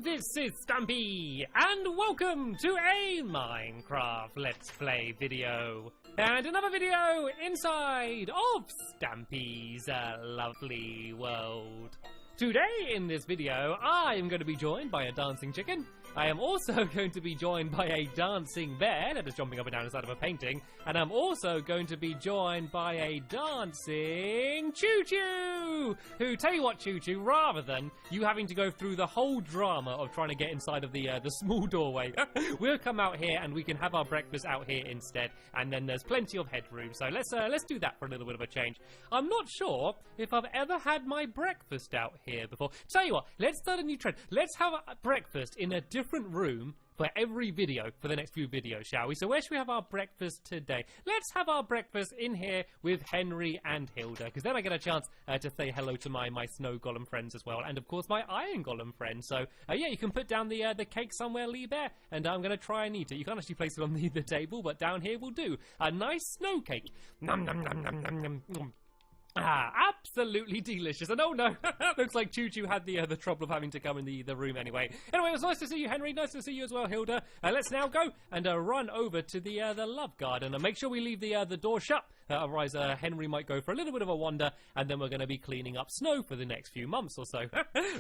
this is Stampy, and welcome to a Minecraft Let's Play video. And another video inside of Stampy's lovely world. Today in this video, I am going to be joined by a dancing chicken. I am also going to be joined by a dancing bear that is jumping up and down inside of a painting. And I'm also going to be joined by a dancing choo-choo! Who, tell you what, choo-choo, rather than you having to go through the whole drama of trying to get inside of the small doorway, we'll come out here and we can have our breakfast out here instead. And then there's plenty of headroom. So let's do that for a little bit of a change. I'm not sure if I've ever had my breakfast out here before. Tell you what, let's start a new trend. Let's have a breakfast in a different room for every video for the next few videos, shall we? So where should we have our breakfast today? Let's have our breakfast in here with Henry and Hilda, because then I get a chance to say hello to my snow golem friends as well, and of course my iron golem friends. So yeah, you can put down the cake somewhere, Lee Bear, and I'm gonna try and eat it. You can't actually place it on the table, but down here will do. A nice snow cake. Nom nom nom nom nom nom nom. Ah, absolutely delicious. And oh no, looks like Choo Choo had the trouble of having to come in the room anyway. Anyway, it was nice to see you, Henry. Nice to see you as well, Hilda. Let's now go and run over to the love garden and make sure we leave the door shut. Otherwise, Henry might go for a little bit of a wander, and then we're going to be cleaning up snow for the next few months or so.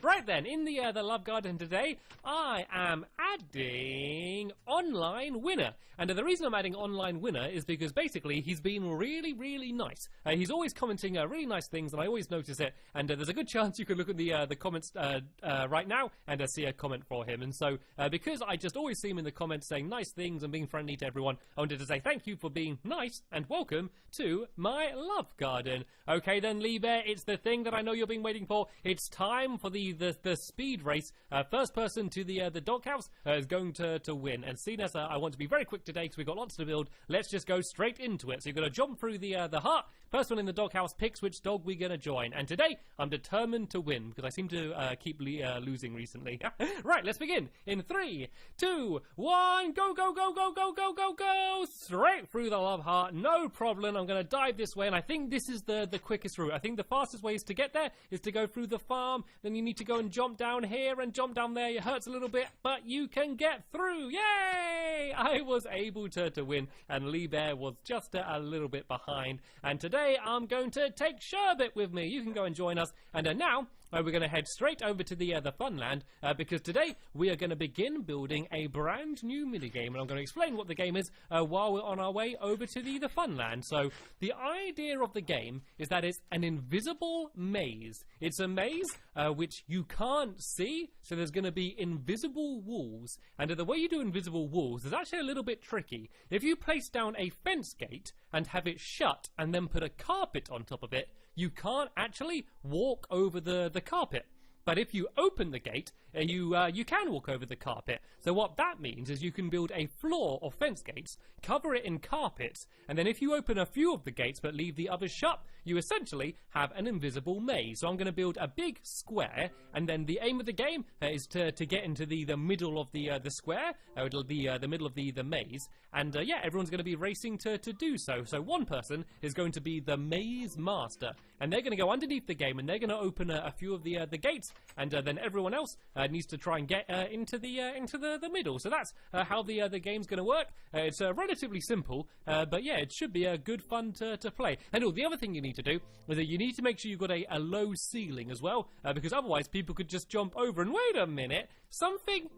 Right then, in the love garden today, I am adding online winner. And the reason I'm adding online winner is because basically he's been really, really nice. He's always commenting really nice things, and I always notice it. And there's a good chance you could look at the comments right now and see a comment for him. And so, because I just always see him in the comments saying nice things and being friendly to everyone, I wanted to say thank you for being nice and welcome to my love garden. Okay then, Lee Bear, it's the thing that I know you've been waiting for. It's time for the speed race. First person to the doghouse is going to win. And seeing as I want to be very quick today because we've got lots to build, let's just go straight into it. So you're going to jump through the heart. First one in the doghouse picks which dog we're going to join. And today, I'm determined to win because I seem to keep losing recently. Right, let's begin. In 3, 2, 1, go, go, go, go, go, go, go, go! Straight through the love heart, no problem. I'm going to dive this way, and I think this is the quickest route. I think the fastest way is to get there is to go through the farm. Then you need to go and jump down here and jump down there. It hurts a little bit, but you can get through. Yay! I was able to win, and Lee Bear was just a little bit behind. And today, I'm going to take Sherbet with me. You can go and join us. And now, we're going to head straight over to the Funland, because today we are going to begin building a brand new minigame, and I'm going to explain what the game is while we're on our way over to the Funland. So the idea of the game is that it's an invisible maze. It's a maze which you can't see, so there's going to be invisible walls. And the way you do invisible walls is actually a little bit tricky. If you place down a fence gate and have it shut and then put a carpet on top of it, you can't actually walk over the carpet. But if you open the gate, you can walk over the carpet. So what that means is you can build a floor of fence gates, cover it in carpets, and then if you open a few of the gates but leave the others shut, you essentially have an invisible maze. So I'm going to build a big square, and then the aim of the game is to get into the middle of the square, the middle of the maze, and yeah, everyone's going to be racing to do so. So one person is going to be the maze master, and they're going to go underneath the game, and they're going to open a few of the gates. And then everyone else needs to try and get into the middle. So that's how the game's going to work. It's relatively simple, but yeah, it should be good fun to play. And the other thing you need to do is that you need to make sure you've got a low ceiling as well, because otherwise people could just jump over. And wait a minute, something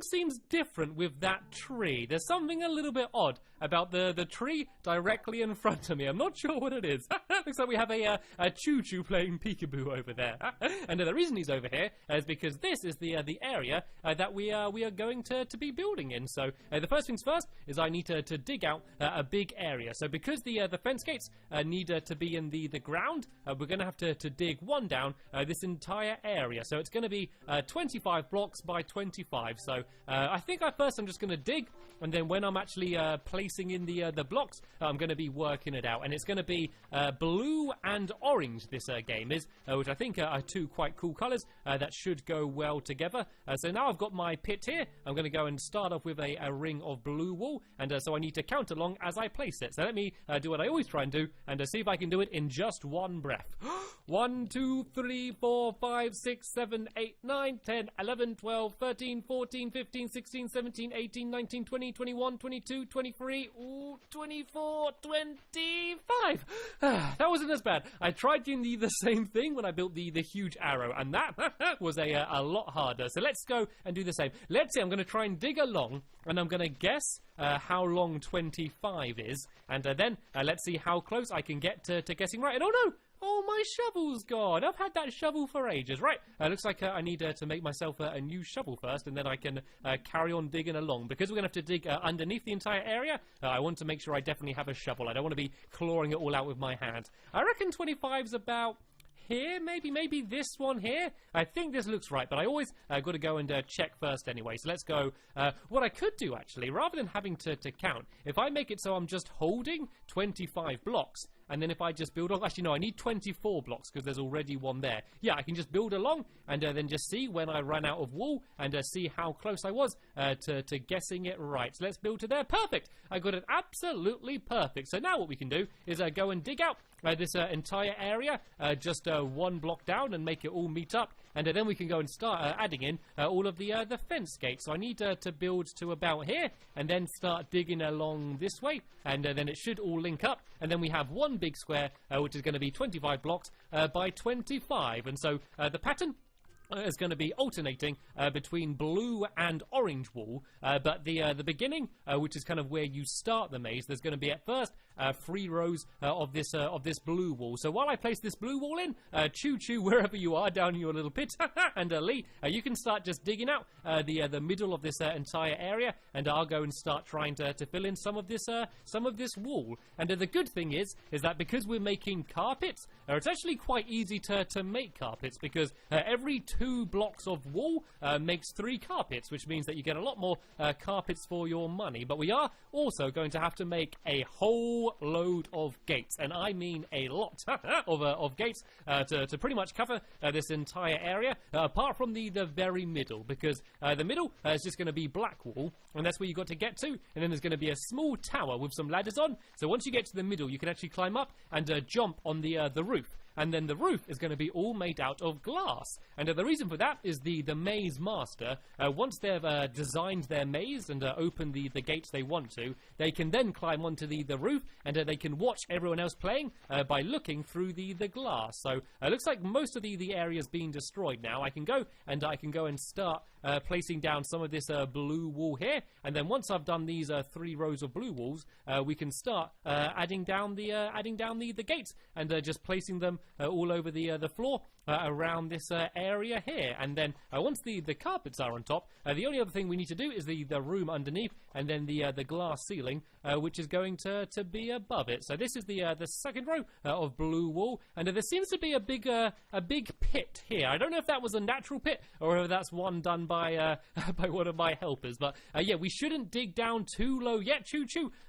seems different with that tree. There's something a little bit odd about the tree directly in front of me. I'm not sure what it is. Looks like we have a choo-choo playing peekaboo over there. And the reason he's over here is because this is the area that we are going to be building in. So the first things first is I need to dig out a big area. So because the fence gates need to be in the ground, we're going to have to dig one down this entire area. So it's going to be 25 blocks by 25. 25. So I think I'm just going to dig, and then when I'm actually placing in the blocks, I'm going to be working it out. And it's going to be blue and orange, this game is, which I think are two quite cool colours that should go well together. So now I've got my pit here. I'm going to go and start off with a ring of blue wool, and so I need to count along as I place it. So let me do what I always try and do, and see if I can do it in just one breath. 1, 2, 3, 4, 5, 6, 7, 8, 9, 10, 11, 12, 13, 14, 15, 16, 17, 18, 19, 20, 21, 22, 23, 24, 25. That wasn't as bad. I tried doing the same thing when I built the huge arrow, and that was a lot harder. So let's go and do the same. Let's see, I'm going to try and dig along, and I'm going to guess how long 25 is, and then let's see how close I can get to guessing right. And oh no! Oh, my shovel's gone. I've had that shovel for ages. Right, looks like I need to make myself a new shovel first, and then I can carry on digging along. Because we're going to have to dig underneath the entire area, I want to make sure I definitely have a shovel. I don't want to be clawing it all out with my hands. I reckon 25's about here, maybe this one here. I think this looks right, but I always got to go and check first anyway. So let's go. What I could do, actually, rather than having to count, if I make it so I'm just holding 25 blocks, and then if I just build on, actually no, I need 24 blocks because there's already one there. Yeah, I can just build along and then just see when I run out of wool and see how close I was to guessing it right. So let's build to there. Perfect. I got it absolutely perfect. So now what we can do is go and dig out this entire area, just one block down, and make it all meet up. And then we can go and start adding in all of the fence gates. So I need to build to about here, and then start digging along this way, and then it should all link up. And then we have one big square, which is going to be 25 blocks by 25. And so the pattern is going to be alternating between blue and orange wool, but the beginning, which is kind of where you start the maze, there's going to be at first 3 rows of this blue wool. So while I place this blue wool in, choo wherever you are down in your little pit, and Lee, you can start just digging out the middle of this entire area, and I'll go and start trying to fill in some of this wool. And the good thing is that because we're making carpets, it's actually quite easy to make carpets, because every 2 blocks of wool makes 3 carpets, which means that you get a lot more carpets for your money. But we are also going to have to make a whole load of gates, and I mean a lot of gates to pretty much cover this entire area, apart from the very middle, because the middle is just going to be black wool, and that's where you got to get to. And then there's going to be a small tower with some ladders on, so once you get to the middle you can actually climb up and jump on the roof. And then the roof is going to be all made out of glass. And the reason for that is the maze master, once they've designed their maze and opened the gates they want to, they can then climb onto the roof, and they can watch everyone else playing by looking through the glass. So it looks like most of the area's being destroyed now. I can go and start placing down some of this blue wool here, and then once I've done these 3 rows of blue walls, we can start adding down the gates, and just placing them all over the floor around this area here. And then once the carpets are on top, the only other thing we need to do is the room underneath, and then the glass ceiling, which is going to be above it. So this is the second row of blue wool, and there seems to be a big pit here. I don't know if that was a natural pit or if that's one done by one of my helpers. But yeah, we shouldn't dig down too low yet,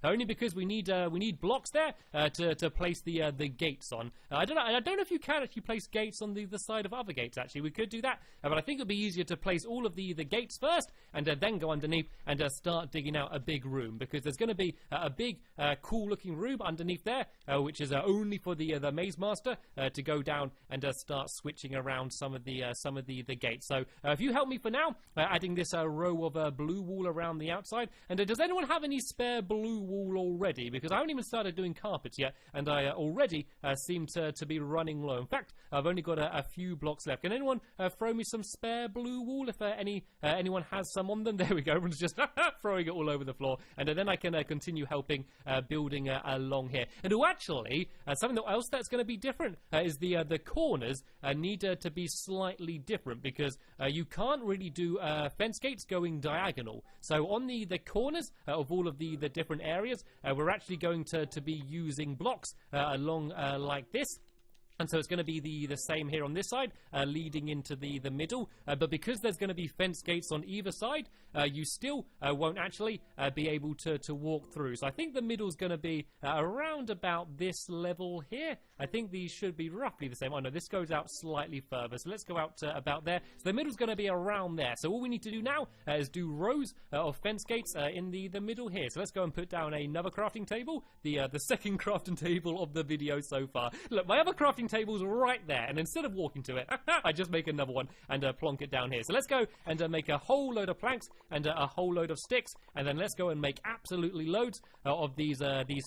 only because we need blocks there to place the gates on. I don't know if you can actually place gates on the side of other gates. Actually, we could do that, but I think it'd be easier to place all of the gates first, and then go underneath and start digging out a big room, because there's going to be a big cool looking room underneath there, which is only for the maze master to go down and start switching around some of the gates. So if you help me for now, adding this row of blue wool around the outside. And does anyone have any spare blue wool already? Because I haven't even started doing carpets yet, and I already seem to be running low. In fact, I've only got a few blocks left. Can anyone throw me some spare blue wool if anyone has some on them? There we go. Everyone's just throwing it all over the floor, and then I can continue helping building along here. And actually, something else that's going to be different is the corners need to be slightly different, because you can't really do fence gates going diagonal. So on the corners of all of the different areas, we're actually going to be using blocks along like this. And so it's going to be the same here on this side, leading into the middle. But because there's going to be fence gates on either side, you still won't actually be able to walk through. So I think the middle's going to be around about this level here. I think these should be roughly the same. Oh no, this goes out slightly further. So let's go out to about there. So the middle's going to be around there. So all we need to do now is do rows of fence gates in the middle here. So let's go and put down another crafting table, the second crafting table of the video so far. Look, my other crafting table's right there, and instead of walking to it, I just make another one and plonk it down here. So let's go and make a whole load of planks and a whole load of sticks, and then let's go and make absolutely loads of these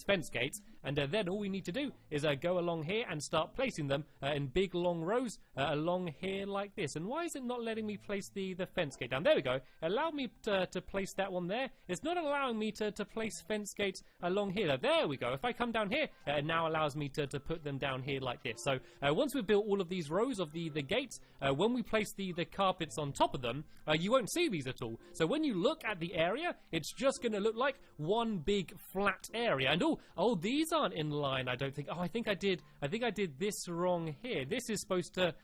fence gates. And then all we need to do is go along here and start placing them in big long rows along here like this. And why is it not letting me place the fence gate down? There we go. Allow me to place that one there. It's not allowing me to place fence gates along here. There we go. If I come down here, it now allows me to put them down here like this. So once we've built all of these rows of the gates, when we place the carpets on top of them, you won't see these at all. So when you look at the area, it's just going to look like one big flat area. And oh, these aren't in line, I don't think. Oh, I think I did this wrong here. This is supposed to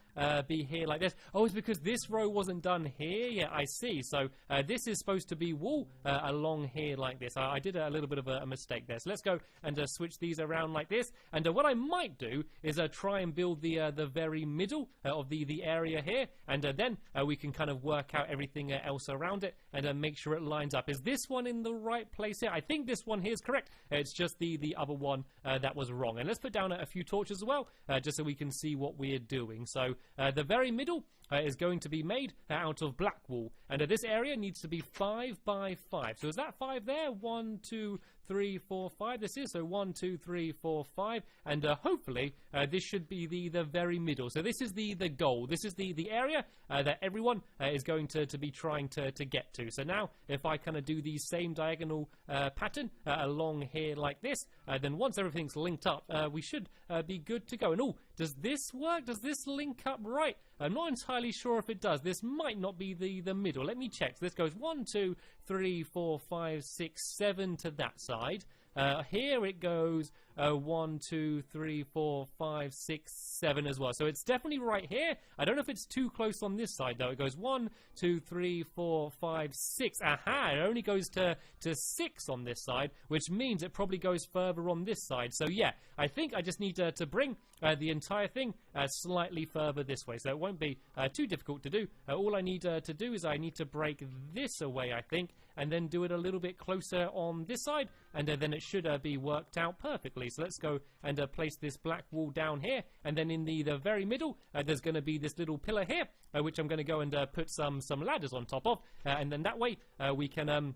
be here like this. Oh, it's because this row wasn't done here. Yeah, I see. So this is supposed to be wool along here like this. I did a little bit of a mistake there. So let's go and switch these around like this. And what I might do is try and build the very middle of the area here, and then we can kind of work out everything else around it and make sure it lines up. Is this one in the right place here? I think this one here is correct. It's just the other one that was wrong. And let's put down a few torches as well, just so we can see what we're doing. So the very middle is going to be made out of black wool, and this area needs to be 5 by 5. So is that 5 there? 1, 2, 3, 4, 5. This is so 1, 2, 3, 4, 5, and hopefully this should be the very middle. So this is the goal. This is the area that everyone is going to be trying to get to. So now if I kind of do the same diagonal pattern along here like this, then once everything's linked up, we should be good to go. And oh, does this work? Does this link up right? I'm not entirely sure if it does. This might not be the middle. Let me check. So this goes 1, 2, 3, 4, 5, 6, 7 to that side. Here it goes 1, 2, 3, 4, 5, 6, 7 as well. So it's definitely right here. I don't know if it's too close on this side though. It goes 1, 2, 3, 4, 5, 6. Aha! It only goes to 6 on this side, which means it probably goes further on this side. So yeah, I think I just need to bring the entire thing slightly further this way. So it won't be too difficult to do. All I need to do is I need to break this away, I think, and then do it a little bit closer on this side, and then it should be worked out perfectly. So let's go and place this black wool down here, and then in the very middle there's going to be this little pillar here, which I'm going to go and put some ladders on top of, and then that way we can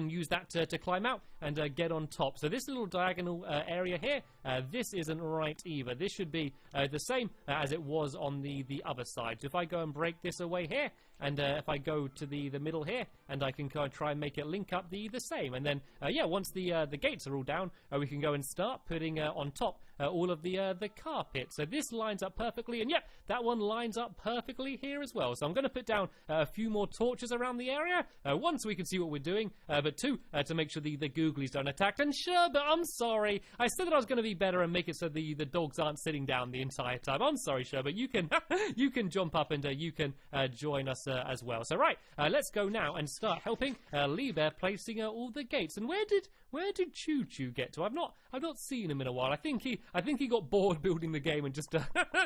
use that to climb out and get on top. So this little diagonal area here, this isn't right either. This should be the same as it was on the other side. So if I go and break this away here, and if I go to the middle here, and I can kind of try and make it link up the same. And then, yeah, once the gates are all down, we can go and start putting on top all of the carpet. So this lines up perfectly, and yep, that one lines up perfectly here as well. So I'm going to put down a few more torches around the area, one, so we can see what we're doing, but two, to make sure the googlies don't attack. And sure, but I'm sorry, I said that I was going to be better and make it so the dogs aren't sitting down the entire time. I'm sorry, sure, but you can you can jump up and you can join us as well. So right, let's go now and start helping Lee Bear placing all the gates. And where did Choo Choo get to? I've not seen him in a while. I think he got bored building the game and just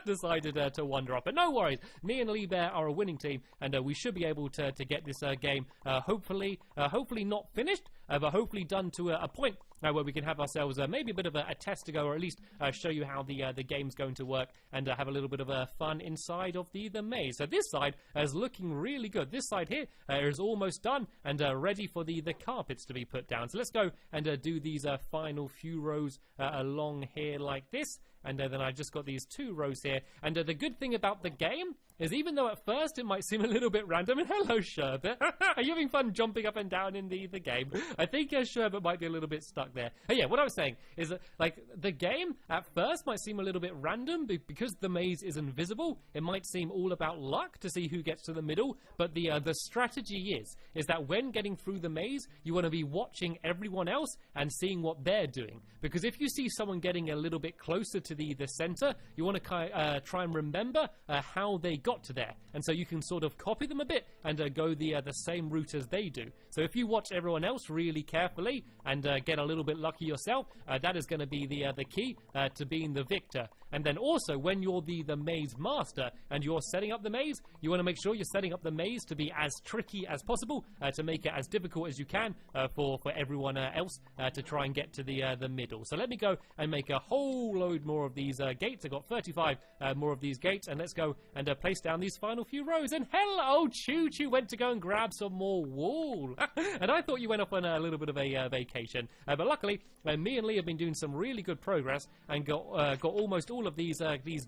decided to wander off. But no worries, me and Lee Bear are a winning team, and we should be able to get this game hopefully not finished, but hopefully done to a point where we can have ourselves maybe a bit of a test to go, or at least show you how the game's going to work, and have a little bit of fun inside of the maze. So this side is looking really good. This side here is almost done and ready for the carpets to be put down. So let's go and do these final few rows along here like this. And then I've just got these 2 rows here. And the good thing about the game is, even though at first it might seem a little bit random, and hello Sherbet, are you having fun jumping up and down in the game? I think Sherbet might be a little bit stuck there. Yeah, what I was saying is that, like, the game at first might seem a little bit random because the maze is invisible. It might seem all about luck to see who gets to the middle, but the strategy is that when getting through the maze, you want to be watching everyone else and seeing what they're doing. Because if you see someone getting a little bit closer to the center, you want to try and remember how they got to there. And so you can sort of copy them a bit and go the same route as they do. So if you watch everyone else really carefully and get a little bit lucky yourself, that is going to be the key to being the victor. And then also, when you're the maze master and you're setting up the maze, you want to make sure you're setting up the maze to be as tricky as possible, to make it as difficult as you can for everyone else to try and get to the middle. So let me go and make a whole load more of these gates. I've got 35 more of these gates, and let's go and place down these final few rows. And hello, Choo Choo went to go and grab some more wool. And I thought you went off on a little bit of a vacation. But luckily, me and Lee have been doing some really good progress and got almost all of these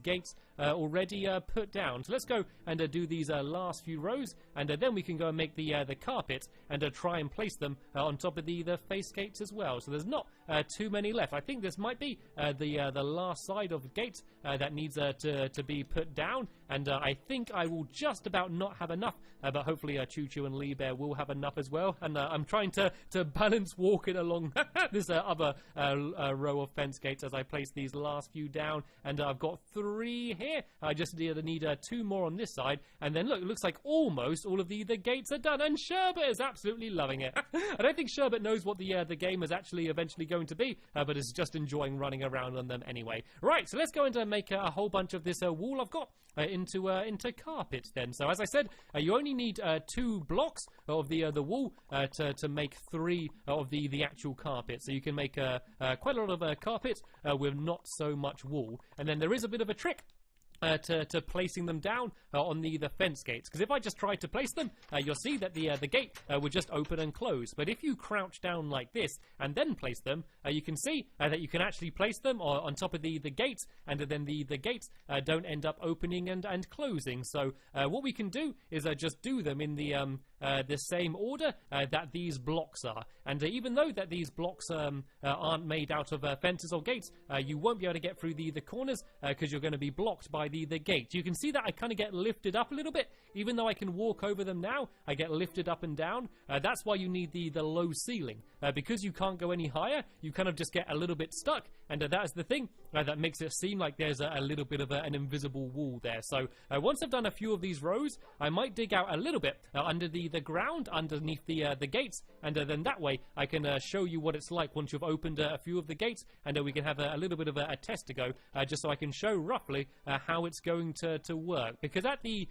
gates already put down. So let's go and do these last few rows, and then we can go and make the carpet and try and place them on top of the face gates as well. So there's not too many left. I think this might be the last side of gates that needs to be put down, and I think I will just about not have enough, but hopefully Choo Choo and Lee Bear will have enough as well. And I'm trying to balance walking along this other row of fence gates as I place these last few down, and I've got 3 here. I just need 2 more on this side, and then look, it looks like almost all of the gates are done, and Sherbet is absolutely loving it. I don't think Sherbet knows what the game is actually eventually going to be, but is just enjoying running around on them anyway. Right, so let's go and make a whole bunch of this wool I've got into carpet then. So as I said, you only need 2 blocks of the wool to make 3 of the actual carpet. So you can make quite a lot of carpet with not so much wool. And then there is a bit of a trick to placing them down on the fence gates, because if I just try to place them, you'll see that the gate would just open and close. But if you crouch down like this and then place them, you can see that you can actually place them on top of the gates, and then the gates don't end up opening and closing. So what we can do is just do them in the same order that these blocks are. And even though that these blocks aren't made out of fences or gates, you won't be able to get through the corners because you're going to be blocked by the gate. You can see that I kind of get lifted up a little bit. Even though I can walk over them now, I get lifted up and down. That's why you need the low ceiling. Because you can't go any higher, you kind of just get a little bit stuck. And that is the thing that makes it seem like there's a little bit of an invisible wall there. So once I've done a few of these rows, I might dig out a little bit under the ground, underneath the gates, and then that way I can show you what it's like once you've opened a few of the gates, and we can have a little bit of a test to go, just so I can show roughly how it's going to work. Because at the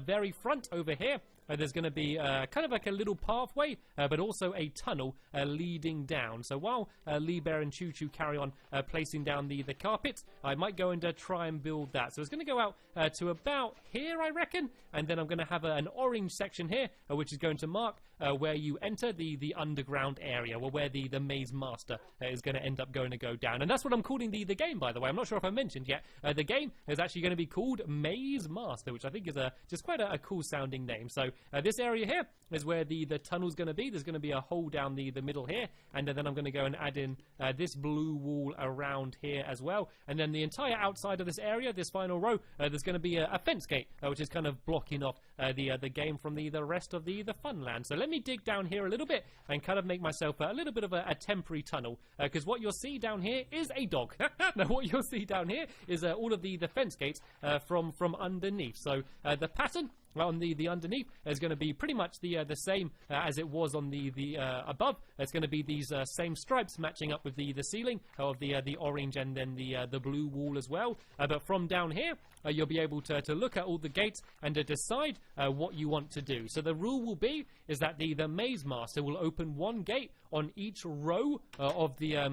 very front over here, there's going to be kind of like a little pathway, but also a tunnel leading down. So while Lee Bear and Choo Choo carry on placing down the carpet, I might go and try and build that. So it's going to go out to about here, I reckon, and then I'm going to have an orange section here, which is going to mark where you enter the underground area, or where the maze master is going to end up going to go down. And that's what I'm calling the game, by the way. I'm not sure if I mentioned yet. The game is actually going to be called Maze Master, which I think is just quite a cool sounding name. So this area here is where the tunnel's going to be. There's going to be a hole down the middle here, and then I'm going to go and add in this blue wall around here as well. And then the entire outside of this area, this final row, there's going to be a fence gate, which is kind of blocking off the game from the rest of the fun land. So let me dig down here a little bit and kind of make myself a little bit of a temporary tunnel, because what you'll see down here is a dog. Now what you'll see down here is all of the fence gates from underneath. So the pattern on the underneath is going to be pretty much the same as it was on the above. It's going to be these same stripes matching up with the ceiling of the orange and then the blue wall as well. But from down here, you'll be able to look at all the gates and to decide what you want to do. So the rule will be is that the maze master will open 1 gate on each row of the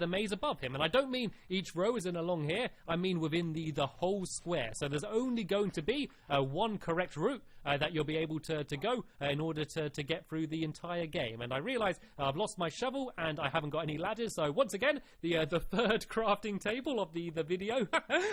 maze above him. And I don't mean each row is in along here, I mean within the whole square. So there's only going to be 1 correct route that you'll be able to go in order to get through the entire game. And I realize I've lost my shovel and I haven't got any ladders, so once again the 3rd crafting table of the video.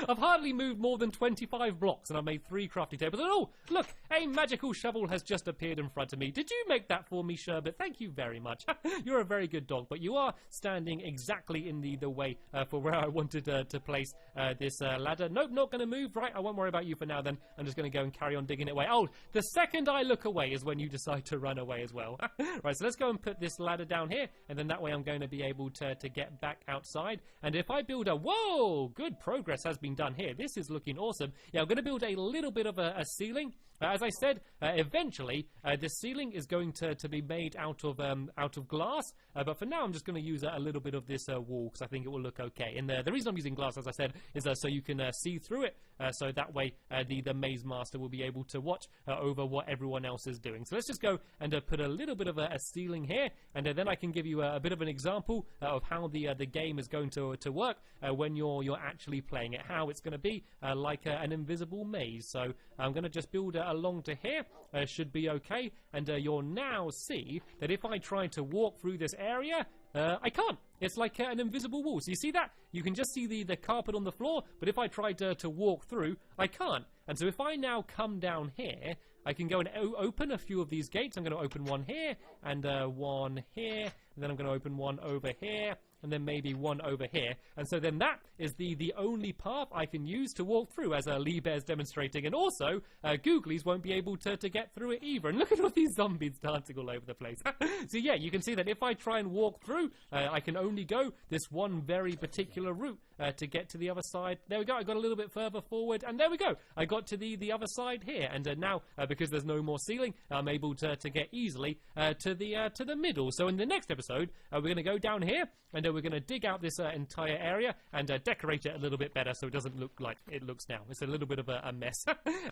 I've hardly moved more than 25 blocks and I've made 3 crafting tables. And oh, look, a magical shovel has just appeared in front of me. Did you make that for me, Sherbet? Thank you very much. You're a very good dog, but you are standing exactly in the way for where I wanted to place this ladder. Nope, not going to move. Right, I won't worry about you for now then. I'm just going to go and carry on digging it away. Oh, The second I look away is when you decide to run away as well. Right, so let's go and put this ladder down here, and then that way I'm going to be able to get back outside. And if I build a... Whoa! Good progress has been done here. This is looking awesome. Yeah, I'm going to build a little bit of a ceiling. As I said, eventually this ceiling is going to be made out of glass, but for now I'm just going to use a little bit of this wall because I think it will look okay. And the reason I'm using glass, as I said, is so you can see through it, so that way the maze master will be able to watch over what everyone else is doing. So let's just go and put a little bit of a ceiling here, and then I can give you a bit of an example of how the game is going to work when you're actually playing it, how it's going to be like an invisible maze. So I'm going to just build along to here, should be okay, and you'll now see that if I try to walk through this area, I can't. It's like an invisible wall. So you see that? You can just see the carpet on the floor, but if I tried to walk through, I can't. And so if I now come down here, I can go and open a few of these gates. I'm going to open one here, and one here, and then I'm going to open one over here, and then maybe one over here. And so then that is the only path I can use to walk through, as Lee Bear's demonstrating. And also, Googlies won't be able to get through it either. And look at all these zombies dancing all over the place. So yeah, you can see that if I try and walk through, I can only go this one very particular route to get to the other side. There we go. I got a little bit further forward, and there we go. I got to the other side here. And now, because there's no more ceiling, I'm able to get easily to the middle. So in the next episode, we're going to go down here, and we're going to dig out this entire area and decorate it a little bit better so it doesn't look like it looks now. It's a little bit of a mess.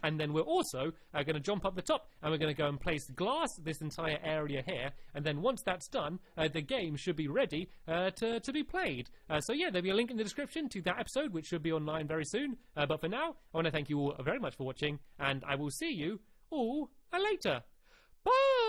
And then we're also going to jump up the top, and we're going to go and place glass this entire area here. And then once that's done, the game should be ready to be played. So yeah, there'll be a link in the description to that episode, which should be online very soon. But for now, I want to thank you all very much for watching, and I will see you all later. Bye!